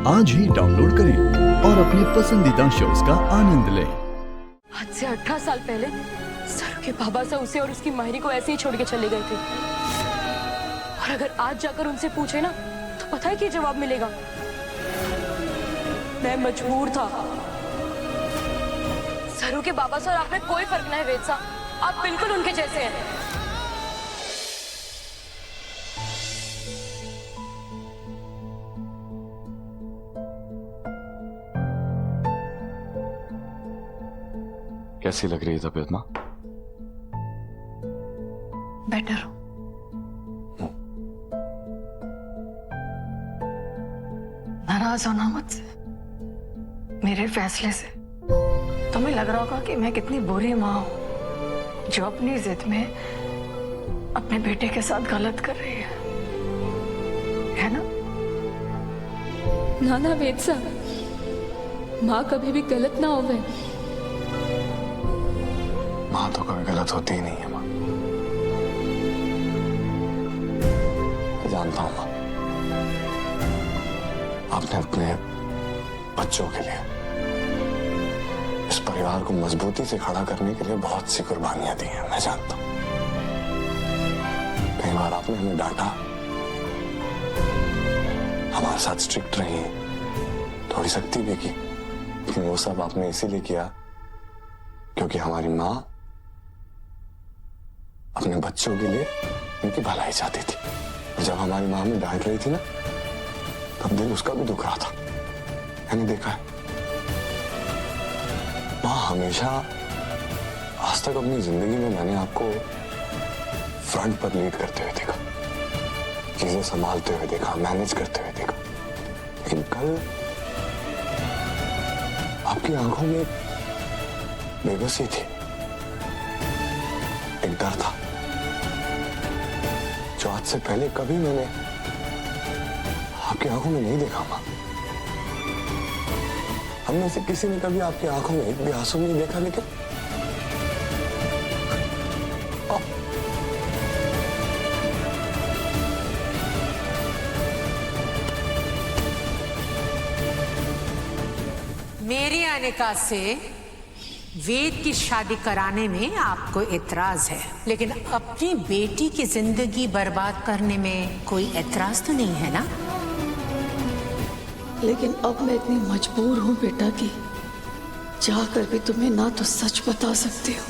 आज ही डाउनलोड करें और अपने पसंदीदा शोज का आनंद लें। आज से 18 साल पहले सर के बाबा से उसे और उसकी माहिरी को ऐसे ही छोड़ के चले गए थे। और अगर आज जाकर उनसे पूछे ना तो पता है क्या जवाब मिलेगा? मैं मजबूर था। सरू के बाबा से और आप में कोई फर्क नहीं वेद साहब, आप बिल्कुल उनके जैसे हैं। कैसी लग रही है तबीयत माँ? बेटर हो। नाराज होना मुझसे, मेरे फैसले से। तुम्हें लग रहा होगा कि मैं कितनी बुरी माँ हूं जो अपनी जिद में अपने बेटे के साथ गलत कर रही है ना? ना वेद साहब, माँ कभी भी गलत ना हो गए। माँ तो कभी गलत होती ही नहीं है माँ। मैं जानता हूँ माँ, आपने अपने बच्चों के लिए, इस परिवार को मजबूती से खड़ा करने के लिए बहुत सी कुर्बानियां दी हैं। मैं जानता हूँ कई बार आपने हमें डांटा, हमारे साथ स्ट्रिक्ट रही, थोड़ी सख्ती भी की, लेकिन वो सब आपने इसीलिए किया क्योंकि हमारी माँ अपने बच्चों के लिए उनकी भलाई चाहती थी। और जब हमारी माँ हमें डांट रही थी ना, तब दिल उसका भी दुख रहा था। मैंने देखा है माँ हमेशा, आज तक अपनी जिंदगी में मैंने आपको फ्रंट पर लीड करते हुए देखा, चीजें संभालते हुए देखा, मैनेज करते हुए देखा। लेकिन कल आपकी आंखों में बेबसी थी, एक डर था जो आज से पहले कभी मैंने आपकी आंखों में नहीं देखा मां। हम में से किसी ने कभी आपकी आंखों में एक भी आंसू नहीं देखा, लेकिन मेरी अनिका से वेद की शादी कराने में आपको एतराज है, लेकिन अपनी बेटी की जिंदगी बर्बाद करने में कोई एतराज तो नहीं है ना? लेकिन अब मैं इतनी मजबूर हूं बेटा कि जाकर भी तुम्हें ना तो सच बता सकती हूँ।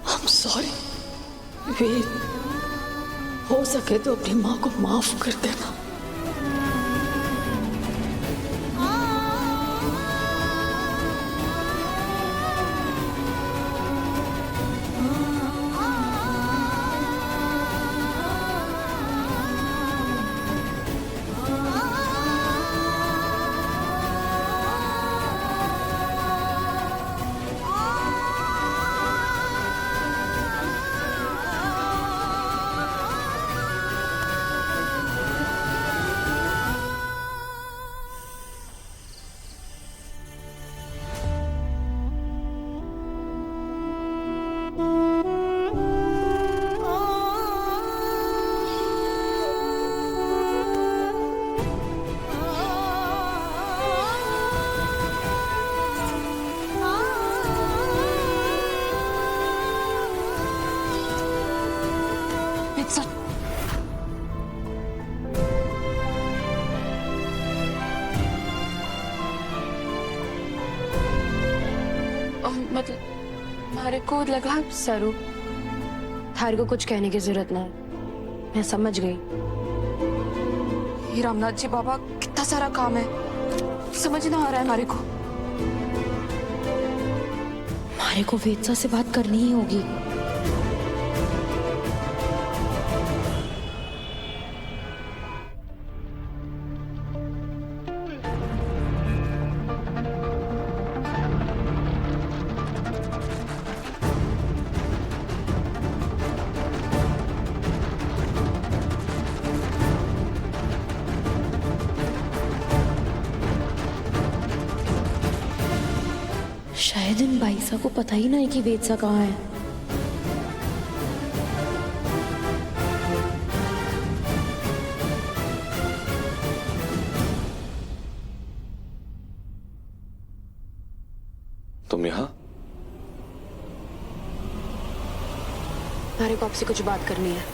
I'm sorry वेद, हो सके तो अपनी माँ को माफ कर देना। मतलब हमारे को लगा सरू, थारे को कुछ कहने की जरूरत नहीं, मैं समझ गई। ये रामनाथ जी बाबा, कितना सारा काम है, समझ ना आ रहा है हमारे को। हमारे को वेदसा से बात करनी ही होगी। शायद इन बाईसा को पता ही ना है कि वेदसा कहाँ है। तुम यहाँ? मारे को आपसे कुछ बात करनी है।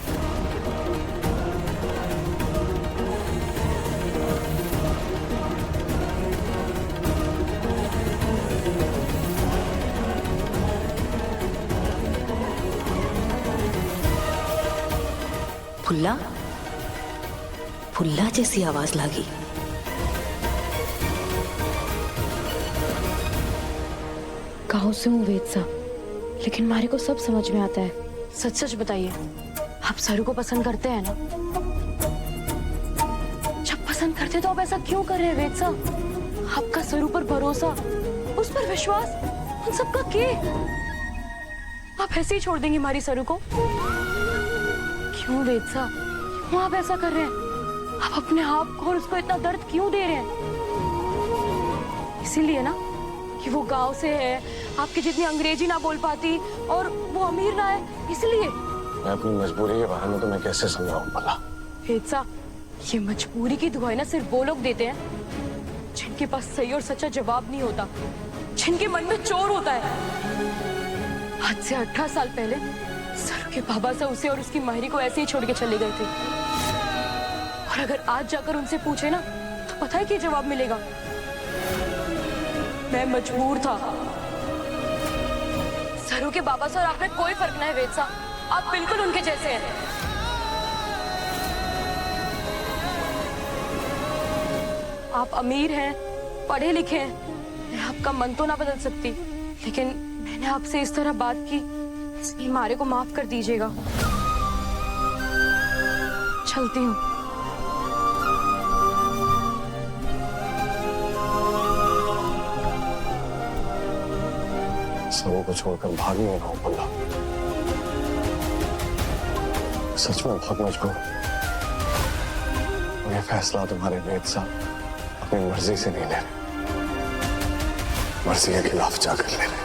फुल्ला फुल्ला जैसी आवाज लागी। गाँव से हूँ वेद साहब, लेकिन मारे को सब समझ में आता है। सच सच बताइए, आप सरू को पसंद करते हैं ना? जब पसंद करते तो आप ऐसा क्यों कर रहे हैं वेद साहब? आपका सरू पर भरोसा, उस पर विश्वास, उन सबका के आप ऐसे ही छोड़ देंगे हमारी सरू को? क्यों वेद साहब, क्यों आप ऐसा कर रहे हैं? आप अपने आप को और उसको इतना दर्द क्यों दे रहे हैं? इसीलिए ना कि वो गांव से है, आपकी जितनी अंग्रेजी ना बोल पाती और वो अमीर ना है, इसलिए। मैं अपनी मजबूरी के बारे में तुम्हें कैसे समझाऊं भला? वेद साहब, ये मजबूरी की दुआएं ना सिर्फ वो लोग देते हैं जिनके पास सही और सच्चा जवाब नहीं होता, जिनके मन में चोर होता है। आज से 18 साल पहले सरू के बाबा से उसे और उसकी माहिरी को ऐसे ही छोड़ के चले गए थे, और अगर आज जाकर उनसे पूछे ना तो पता है क्या जवाब मिलेगा? मैं मजबूर था। सरू के बाबा से और आप में कोई फर्क नहीं है वेद साहब, आप बिल्कुल उनके जैसे हैं। आप अमीर हैं, पढ़े लिखे हैं, मैं आपका मन तो ना बदल सकती, लेकिन मैंने आपसे इस तरह बात की, इसलिए मारे को माफ कर दीजिएगा। चलती हूँ। सबों को छोड़कर भागने ना हो भला। सच में बहुत मजबूर। और ये फैसला तुम्हारे वेद साहब अपनी मर्जी से नहीं ले रहे, मर्जी के खिलाफ जाकर ले रहे।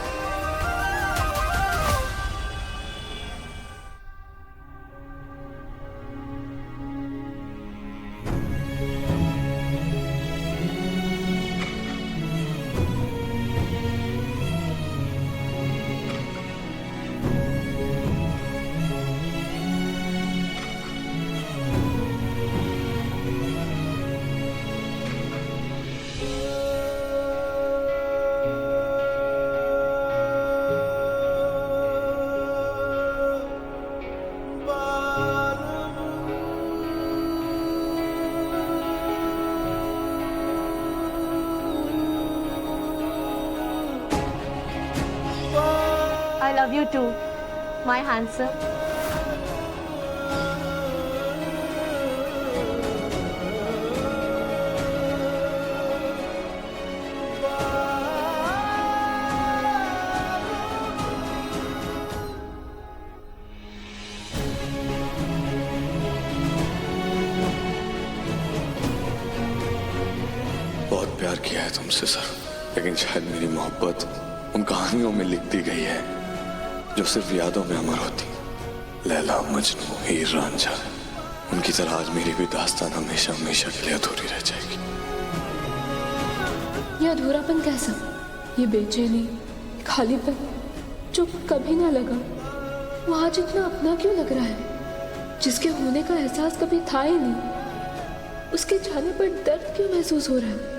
I love you too, my handsome. बहुत प्यार किया है तुमसे सर, लेकिन शायद मेरी मोहब्बत उन कहानियों में लिख दी गई है जो सिर्फ यादों में अमर होती। लैला, मजनू, हीर, रांझा, उनकी तरह आज मेरी भी दास्तान हमेशा हमेशा के लिए अधूरी रह जाएगी। ये अधूरापन कैसा? ये बेचैनी, खालीपन जो कभी ना लगा, वो आज इतना अपना क्यों लग रहा है? जिसके होने का एहसास कभी था ही नहीं, उसके जाने पर दर्द क्यों महसूस हो रहा है?